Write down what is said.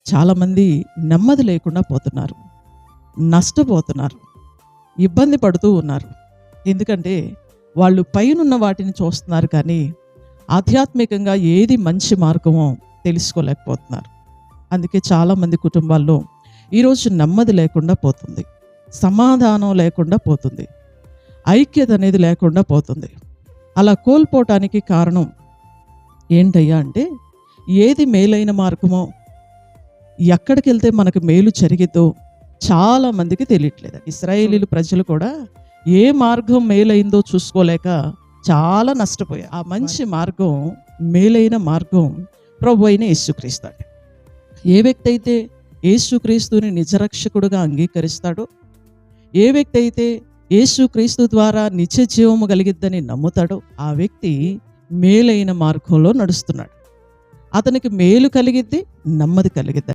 చాలామంది నెమ్మది లేకుండా పోతున్నారు, నష్టపోతున్నారు, ఇబ్బంది పడుతూ ఉన్నారు. ఎందుకంటే వాళ్ళు పైనున్న వాటిని చూస్తున్నారు కానీ ఆధ్యాత్మికంగా ఏది మంచి మార్గమో తెలుసుకోలేకపోతున్నారు. అందుకే చాలామంది కుటుంబాల్లో ఈరోజు నెమ్మది లేకుండా పోతుంది, సమాధానం లేకుండా పోతుంది, ఐక్యత అనేది లేకుండా పోతుంది. అలా కోల్పోవటానికి కారణం ఏంటయ్యా అంటే, ఏది మేలైన మార్గమో, ఎక్కడికి వెళ్తే మనకు మేలు జరిగిద్దో చాలామందికి తెలియట్లేదు. ఇశ్రాయేలీలు ప్రజలు కూడా ఏ మార్గం మేలైందో చూసుకోలేక చాలా నష్టపోయారు. ఆ మంచి మార్గం, మేలైన మార్గం ప్రభు అయిన యేసుక్రీస్తు. ఏ వ్యక్తి అయితే యేసుక్రీస్తుని నిజరక్షకుడుగా అంగీకరిస్తాడో, ఏ వ్యక్తి అయితే యేసుక్రీస్తు ద్వారా నిత్య జీవము కలిగిద్దని నమ్ముతాడో, ఆ వ్యక్తి మేలైన మార్గంలో నడుస్తున్నాడు. అతనికి మేలు కలిగిద్ది, నెమ్మది కలిగిద్ది.